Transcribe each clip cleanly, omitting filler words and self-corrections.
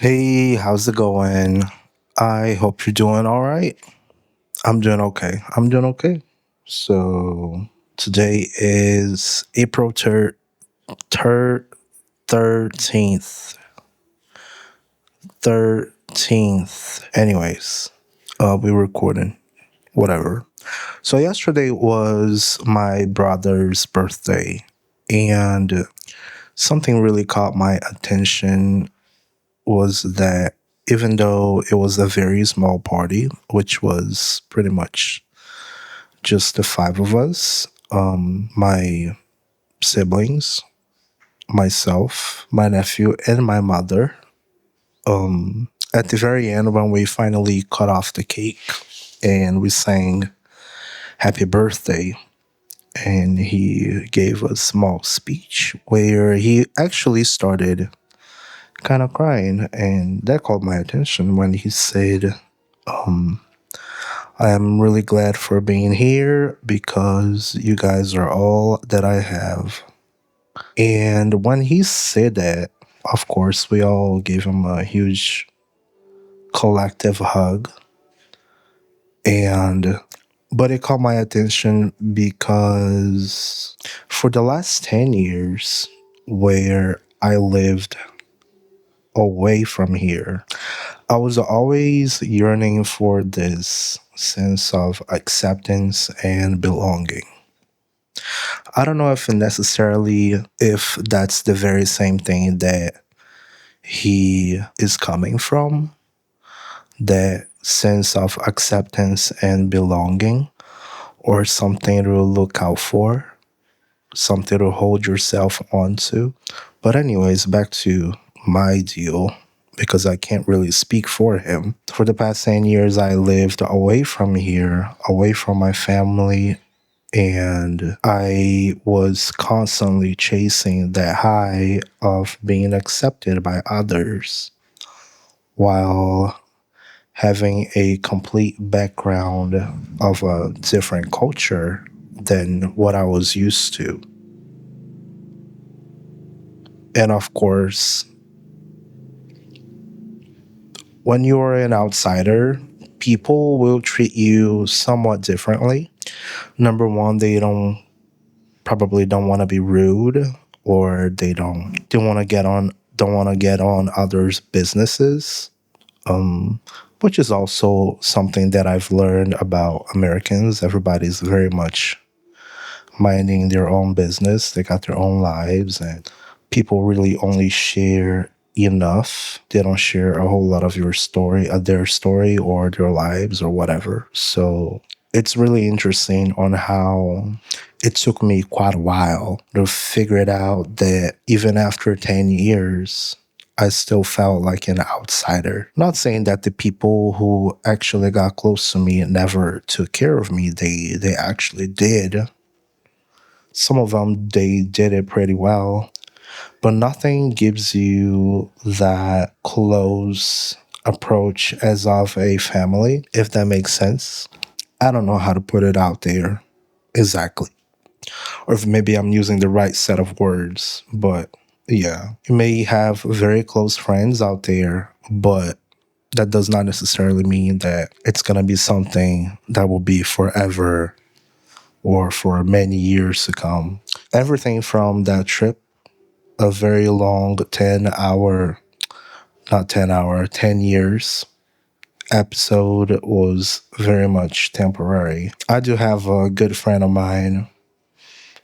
Hey, how's it going? I hope you're doing all right. I'm doing okay. I'm doing okay. So today is April 13th. 13th. Anyways, we're recording. Whatever. So yesterday was my brother's birthday, and something really caught my attention was that even though it was a very small party, which was pretty much just the five of us, my siblings, myself, my nephew, and my mother, at the very end, when we finally cut off the cake and we sang happy birthday, and he gave a small speech where he actually started kind of crying, and that caught my attention when he said, I am really glad for being here because you guys are all that I have. And when he said that, of course, we all gave him a huge collective hug. And but it caught my attention because for the last 10 years where I lived away from here, I was always yearning for this sense of acceptance and belonging. I don't know if that's the very same thing that he is coming from, that sense of acceptance and belonging, or something to look out for, something to hold yourself onto. But anyways, back to my deal because I can't really speak for him. For the past 10 years, I lived away from here, away from my family, and I was constantly chasing that high of being accepted by others while having a complete background of a different culture than what I was used to. And of course, when you're an outsider, people will treat you somewhat differently. Number one, they don't want to be rude, or they want to get on don't want to get on others' businesses, which is also something that I've learned about Americans. Everybody's very much minding their own business. They got their own lives, and people really only share enough. They don't share a whole lot of their story or their lives or whatever. So it's really interesting on how it took me quite a while to figure it out that even after 10 years, I still felt like an outsider. Not saying that the people who actually got close to me never took care of me. They actually did. Some of them, they did it pretty well, but nothing gives you that close approach as of a family, if that makes sense. I don't know how to put it out there exactly, or if maybe I'm using the right set of words, but yeah, you may have very close friends out there, but that does not necessarily mean that it's going to be something that will be forever or for many years to come. Everything from that trip, a very long 10 years episode, was very much temporary. I do have a good friend of mine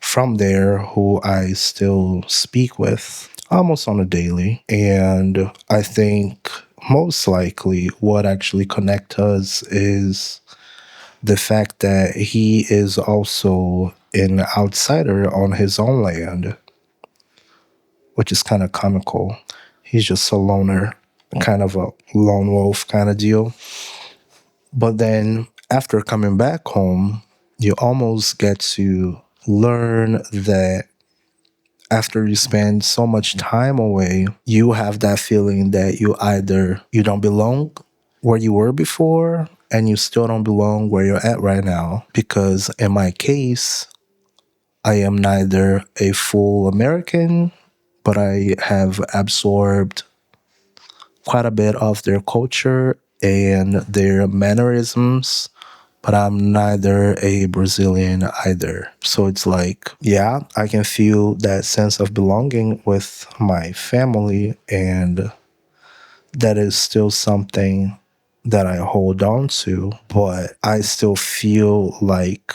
from there who I still speak with almost on a daily. And I think most likely what actually connects us is the fact that he is also an outsider on his own land, which is kind of comical. He's just a loner, kind of a lone wolf kind of deal. But then after coming back home, you almost get to learn that after you spend so much time away, you have that feeling that you don't belong where you were before, and you still don't belong where you're at right now. Because in my case, I am neither a full American, but I have absorbed quite a bit of their culture and their mannerisms, but I'm neither a Brazilian either. So it's like, yeah, I can feel that sense of belonging with my family, and that is still something that I hold on to, but I still feel like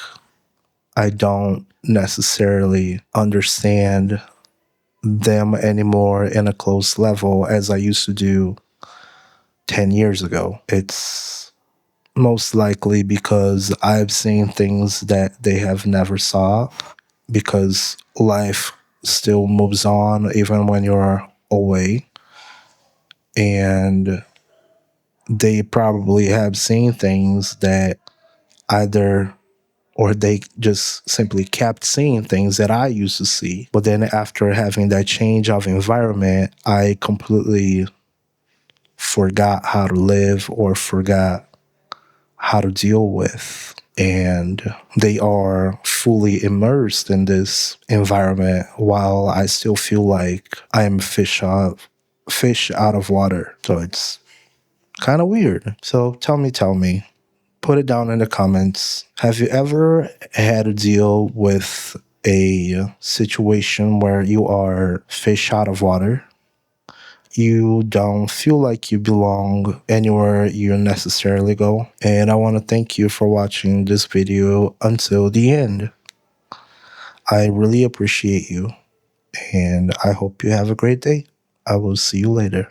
I don't necessarily understand them anymore in a close level as I used to do 10 years ago. It's most likely because I've seen things that they have never saw, because life still moves on even when you're away, and they probably have seen things that either or they just simply kept seeing things that I used to see. But then after having that change of environment, I completely forgot how to live or forgot how to deal with. And they are fully immersed in this environment while I still feel like I'm fish out of water. So it's kind of weird. So tell me, put it down in the comments. Have you ever had to deal with a situation where you are fish out of water? You don't feel like you belong anywhere you necessarily go. And I want to thank you for watching this video until the end. I really appreciate you, and I hope you have a great day. I will see you later.